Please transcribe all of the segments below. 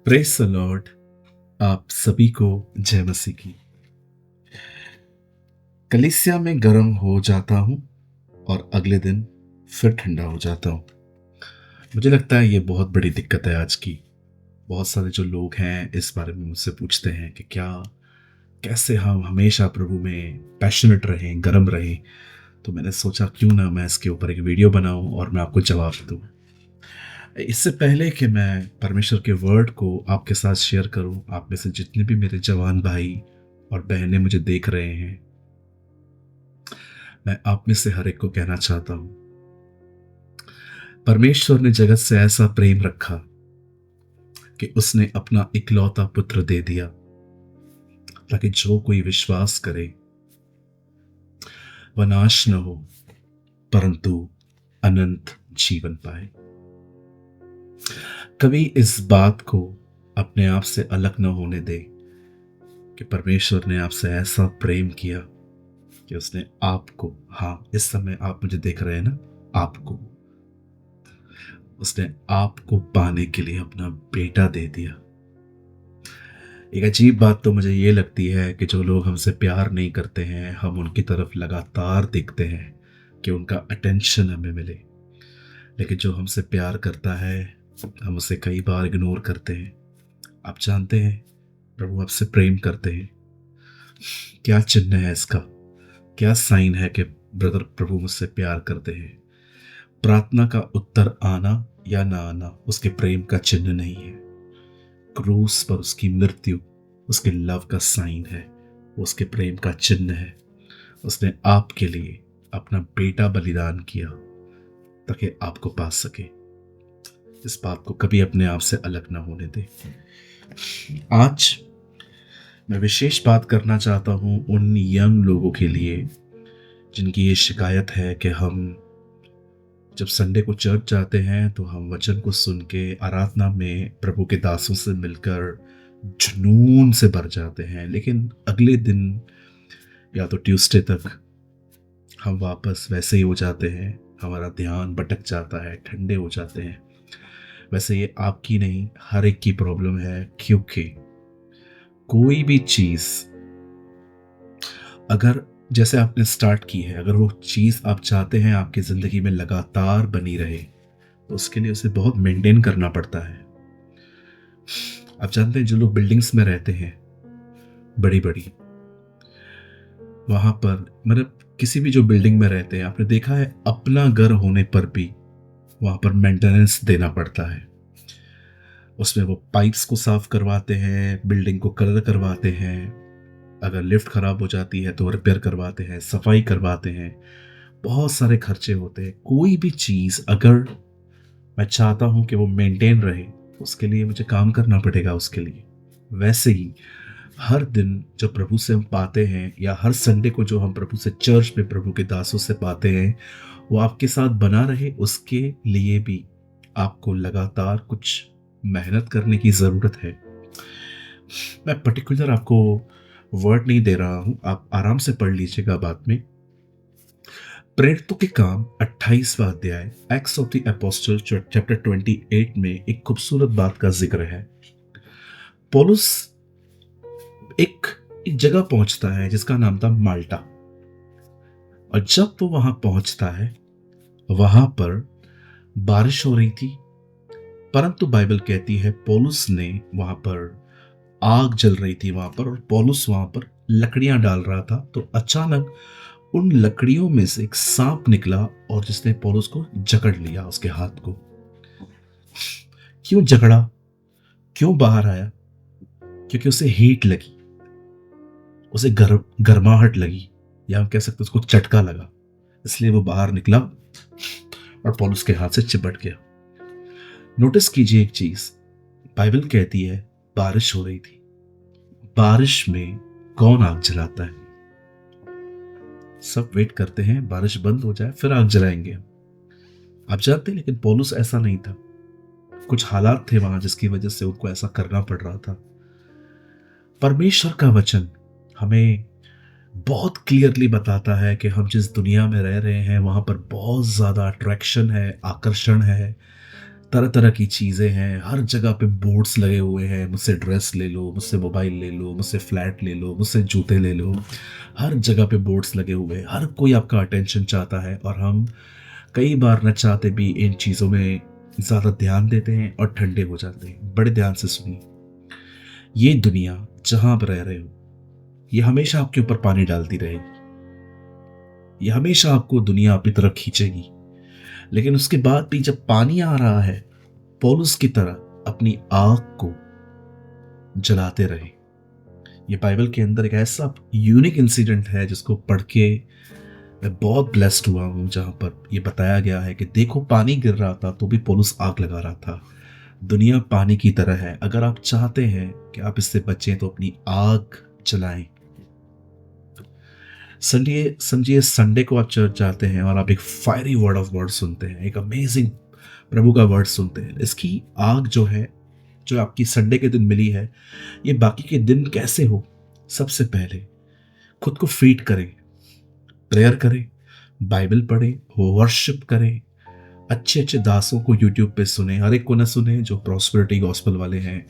Praise the Lord. आप सभी को जय मसीह की। कलीसिया में गर्म हो जाता हूँ और अगले दिन फिर ठंडा हो जाता हूँ। मुझे लगता है ये बहुत बड़ी दिक्कत है आज की। बहुत सारे जो लोग हैं इस बारे में मुझसे पूछते हैं कि कैसे हम हमेशा प्रभु में पैशनेट रहें, गर्म रहें। तो मैंने सोचा क्यों ना मैं इसके ऊपर एक वीडियो बनाऊं और मैं आपको जवाब दूं। इससे पहले कि मैं परमेश्वर के वर्ड को आपके साथ शेयर करूं, आप में से जितने भी मेरे जवान भाई और बहनें मुझे देख रहे हैं, मैं आप में से हर एक को कहना चाहता हूं, परमेश्वर ने जगत से ऐसा प्रेम रखा कि उसने अपना इकलौता पुत्र दे दिया ताकि जो कोई विश्वास करे वह नाश न हो परंतु अनंत जीवन पाए। कभी इस बात को अपने आप से अलग न होने दे कि परमेश्वर ने आपसे ऐसा प्रेम किया कि उसने आपको, हाँ इस समय आप मुझे देख रहे हैं ना, आपको, उसने आपको पाने के लिए अपना बेटा दे दिया। एक अजीब बात तो मुझे ये लगती है कि जो लोग हमसे प्यार नहीं करते हैं, हम उनकी तरफ लगातार देखते हैं कि उनका अटेंशन हमें मिले, लेकिन जो हमसे प्यार करता है हम उसे कई बार इग्नोर करते हैं। आप जानते हैं प्रभु आपसे प्रेम करते हैं। क्या चिन्ह है इसका? क्या साइन है कि ब्रदर प्रभु मुझसे प्यार करते हैं? प्रार्थना का उत्तर आना या ना आना उसके प्रेम का चिन्ह नहीं है। क्रूस पर उसकी मृत्यु उसके लव का साइन है, उसके प्रेम का चिन्ह है। उसने आपके लिए अपना बेटा बलिदान किया ताकि आपको पा सके। इस बात को कभी अपने आप से अलग ना होने दे। आज मैं विशेष बात करना चाहता हूं उन यंग लोगों के लिए जिनकी ये शिकायत है कि हम जब संडे को चर्च जाते हैं तो हम वचन को सुन के आराधना में प्रभु के दासों से मिलकर जुनून से भर जाते हैं, लेकिन अगले दिन या तो ट्यूसडे तक हम वापस वैसे ही हो जाते हैं। हमारा ध्यान भटक जाता है, ठंडे हो जाते हैं। वैसे ये आपकी नहीं, हर एक की प्रॉब्लम है, क्योंकि कोई भी चीज अगर जैसे आपने स्टार्ट की है, अगर वो चीज़ आप चाहते हैं आपकी ज़िंदगी में लगातार बनी रहे तो उसके लिए उसे बहुत मेंटेन करना पड़ता है। आप जानते हैं जो लोग बिल्डिंग्स में रहते हैं बड़ी बड़ी, वहाँ पर मतलब किसी भी जो बिल्डिंग में रहते हैं, आपने देखा है अपना घर होने पर भी वहाँ पर मेंटेनेंस देना पड़ता है। उसमें वो पाइप्स को साफ करवाते हैं, बिल्डिंग को कलर करवाते हैं, अगर लिफ्ट खराब हो जाती है तो रिपेयर करवाते हैं, सफाई करवाते हैं, बहुत सारे खर्चे होते हैं। कोई भी चीज़ अगर मैं चाहता हूं कि वो मेंटेन रहे, उसके लिए मुझे काम करना पड़ेगा उसके लिए। वैसे ही हर दिन जब प्रभु से हम पाते हैं या हर संडे को जो हम प्रभु से चर्च में प्रभु के दासों से पाते हैं, वो आपके साथ बना रहे उसके लिए भी आपको लगातार कुछ मेहनत करने की ज़रूरत है। मैं पर्टिकुलर आपको वर्ड नहीं दे रहा हूं, आप आराम से पढ़ लीजिएगा बाद में। प्रेरितों के काम 28वां अध्याय, acts of the apostle chapter 28 में एक खूबसूरत बात का जिक्र है। पौलुस एक जगह पहुंचता है जिसका नाम था माल्टा, और जब वो वहां पहुंचता है वहां पर बारिश हो रही थी, परंतु बाइबल कहती है पौलुस ने वहां पर आग जल रही थी वहां पर, और पौलुस वहां पर लकड़ियां डाल रहा था। तो अचानक उन लकड़ियों में से एक सांप निकला और जिसने पौलुस को जकड़ लिया, उसके हाथ को। क्यों जकड़ा, क्यों बाहर आया? क्योंकि उसे हीट लगी, उसे गर्माहट लगी, या हम कह सकते उसको चटका लगा, इसलिए वो बाहर निकला और पौलुस के हाथ से चिपट गया। नोटिस कीजिए एक चीज, बाइबल कहती है बारिश हो रही थी। बारिश में कौन आग जलाता है? सब वेट करते हैं बारिश बंद हो जाए फिर आग जलाएंगे आप जानते हैं, लेकिन पौलुस ऐसा नहीं था। कुछ हालात थे वहां जिसकी वजह से उनको ऐसा करना पड़ रहा था। परमेश्वर का वचन हमें बहुत क्लियरली बताता है कि हम जिस दुनिया में रह रहे हैं वहां पर बहुत ज्यादा अट्रैक्शन है, आकर्षण है, तरह तरह की चीज़ें हैं, हर जगह पे बोर्ड्स लगे हुए हैं, मुझसे ड्रेस ले लो, मुझसे मोबाइल ले लो, मुझसे फ्लैट ले लो, मुझसे जूते ले लो। हर जगह पे बोर्ड्स लगे हुए हैं, हर कोई आपका अटेंशन चाहता है, और हम कई बार न चाहते भी इन चीज़ों में ज़्यादा ध्यान देते हैं और ठंडे हो जाते हैं। बड़े ध्यान से सुनिए, ये दुनिया जहाँ आप रह रहे हो, ये हमेशा आपके ऊपर पानी डालती रहेगी, ये हमेशा आपको दुनिया अपनी तरफ खींचेगी। लेकिन उसके बाद भी जब पानी आ रहा है, पौलुस की तरह अपनी आग को जलाते रहे। ये बाइबल के अंदर एक ऐसा यूनिक इंसिडेंट है जिसको पढ़ के मैं बहुत ब्लेस्ड हुआ हूँ, जहाँ पर ये बताया गया है कि देखो पानी गिर रहा था तो भी पौलुस आग लगा रहा था। दुनिया पानी की तरह है, अगर आप चाहते हैं कि आप इससे बचें तो अपनी आग जलाएं। समझिए संडे को आप चर्च जाते हैं और आप एक फायरी वर्ड ऑफ गॉड सुनते हैं, एक अमेजिंग प्रभु का वर्ड सुनते हैं। इसकी आग जो है, जो आपकी संडे के दिन मिली है, ये बाकी के दिन कैसे हो? सबसे पहले खुद को फीड करें, प्रेयर करें, बाइबल पढ़ें, वर्शिप करें, अच्छे अच्छे दासों को यूट्यूब पे सुने, हर एक को न सुने जो प्रॉस्पेरिटी गॉस्पल वाले हैं,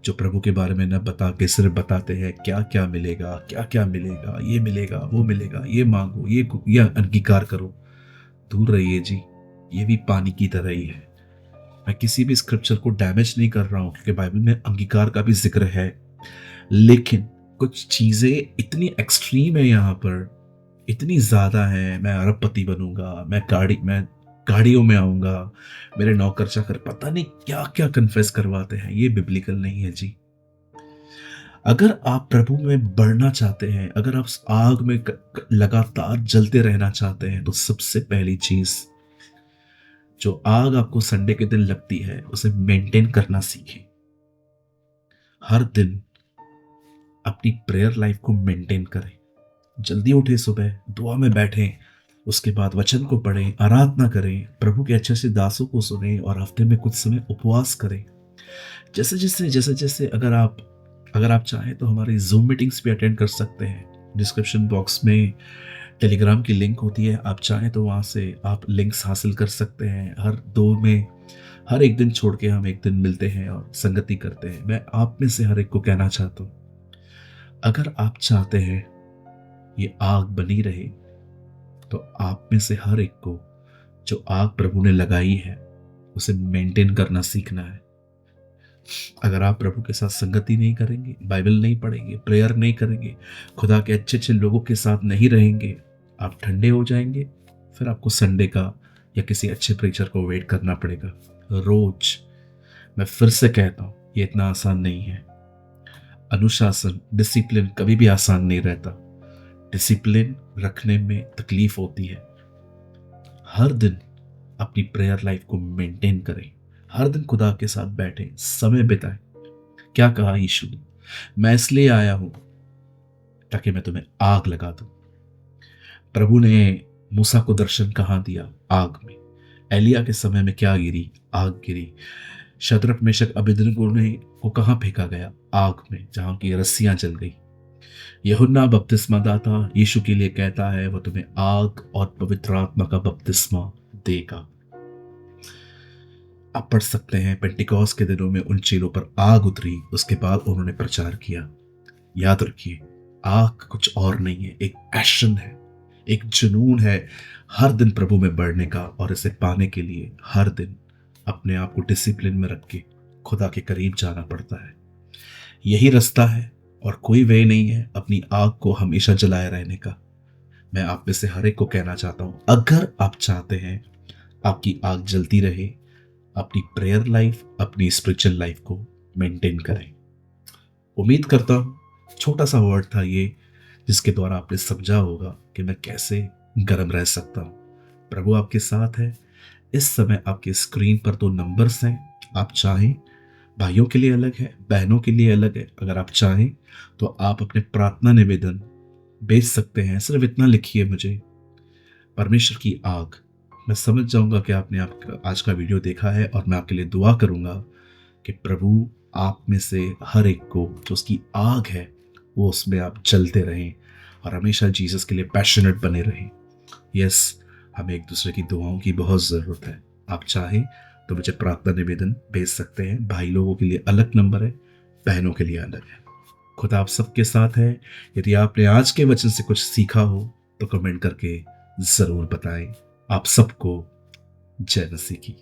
जो प्रभु के बारे में न बता के सिर्फ बताते हैं क्या क्या मिलेगा, क्या क्या मिलेगा, ये मिलेगा, वो मिलेगा, ये मांगो, ये अंगीकार करो। दूर रहिए जी, ये भी पानी की तरह ही है। मैं किसी भी स्क्रिप्चर को डैमेज नहीं कर रहा हूँ, क्योंकि बाइबल में अंगीकार का भी जिक्र है, लेकिन कुछ चीजें इतनी एक्सट्रीम है यहाँ पर, इतनी ज्यादा है। मैं अरबपति बनूंगा, मैं गाड़ियों में आऊंगा, मेरे नौकर चाकर पता नहीं क्या क्या कन्फेस करवाते हैं। ये बिब्लिकल नहीं है जी। अगर आप प्रभु में बढ़ना चाहते हैं, अगर आप उस आग में लगातार जलते रहना चाहते हैं, तो सबसे पहली चीज, जो आग आपको संडे के दिन लगती है, उसे मेंटेन करना सीखें। हर दिन अपनी प्रेयर लाइफ को मेंटेन करें। जल्दी उठे, सुबह दुआ में बैठें, उसके बाद वचन को पढ़ें, आराधना करें, प्रभु के अच्छे अच्छे दासों को सुने, और हफ्ते में कुछ समय उपवास करें। जैसे अगर आप चाहें तो हमारी जूम मीटिंग्स भी अटेंड कर सकते हैं। डिस्क्रिप्शन बॉक्स में टेलीग्राम की लिंक होती है, आप चाहें तो वहाँ से आप लिंक्स हासिल कर सकते हैं। हर एक दिन छोड़ के हम एक दिन मिलते हैं और संगति करते हैं। मैं आप में से हर एक को कहना चाहता हूँ, अगर आप चाहते हैं ये आग बनी रहे, तो आप में से हर एक को जो आग प्रभु ने लगाई है उसे मेंटेन करना सीखना है। अगर आप प्रभु के साथ संगति नहीं करेंगे, बाइबल नहीं पढ़ेंगे, प्रेयर नहीं करेंगे, खुदा के अच्छे अच्छे लोगों के साथ नहीं रहेंगे, आप ठंडे हो जाएंगे। फिर आपको संडे का या किसी अच्छे प्रीचर को वेट करना पड़ेगा रोज। मैं फिर से कहता हूँ, ये इतना आसान नहीं है। अनुशासन, डिसिप्लिन कभी भी आसान नहीं रहता। डिसिप्लिन रखने में तकलीफ होती है। हर दिन अपनी प्रेयर लाइफ को मेंटेन करें, हर दिन खुदा के साथ बैठें, समय बिताएं। क्या कहा यीशु ने? मैं इसलिए आया हूं ताकि मैं तुम्हें आग लगा दूं। प्रभु ने मूसा को दर्शन कहाँ दिया? आग में। एलिया के समय में क्या गिरी? आग गिरी। शद्रक मेशक अबेदनगो को कहाँ फेंका गया? आग में, जहां की रस्सियां जल गई। यूहन्ना बपतिस्मा दाता यीशु के लिए कहता है वो तुम्हें आग और पवित्र आत्मा का बपतिस्मा देगा। आप पढ़ सकते हैं, पेंटिकॉस के दिनों में उन चेलों पर आग उतरी, उसके बाद उन्होंने प्रचार किया। याद रखिए, आग कुछ और नहीं है, एक पैशन है, एक जुनून है हर दिन प्रभु में बढ़ने का, और इसे पाने के लिए हर दिन अपने आप को डिसिप्लिन में रख के खुदा के करीब जाना पड़ता है। यही रास्ता है और कोई वे नहीं है अपनी आग को हमेशा जलाए रहने का। मैं आप में से हर एक को कहना चाहता हूं, अगर आप चाहते हैं आपकी आग जलती रहे, अपनी प्रेयर लाइफ, अपनी स्पिरिचुअल लाइफ को मेंटेन करें। उम्मीद करता हूं छोटा सा वर्ड था ये, जिसके द्वारा आपने समझा होगा कि मैं कैसे गर्म रह सकता हूं। प्रभु आपके साथ है। इस समय आपके स्क्रीन पर 2 नंबर्स हैं। आप चाहें, भाइयों के लिए अलग है, बहनों के लिए अलग है। अगर आप चाहें तो आप अपने प्रार्थना निवेदन भेज सकते हैं। सिर्फ इतना लिखिए मुझे, परमेश्वर की आग। मैं समझ जाऊंगा कि आपने आज का वीडियो देखा है, और मैं आपके लिए दुआ करूंगा कि प्रभु आप में से हर एक को जो उसकी आग है वो उसमें आप जलते रहें और हमेशा जीसस के लिए पैशनेट बने रहें। यस, हमें एक दूसरे की दुआओं की बहुत ज़रूरत है। आप चाहें तो मुझे प्रार्थना निवेदन भेज सकते हैं। भाई लोगों के लिए अलग नंबर है, बहनों के लिए अलग है। खुदा आप सबके साथ है। यदि आपने आज के वचन से कुछ सीखा हो तो कमेंट करके ज़रूर बताएं। आप सबको जय मसीह की।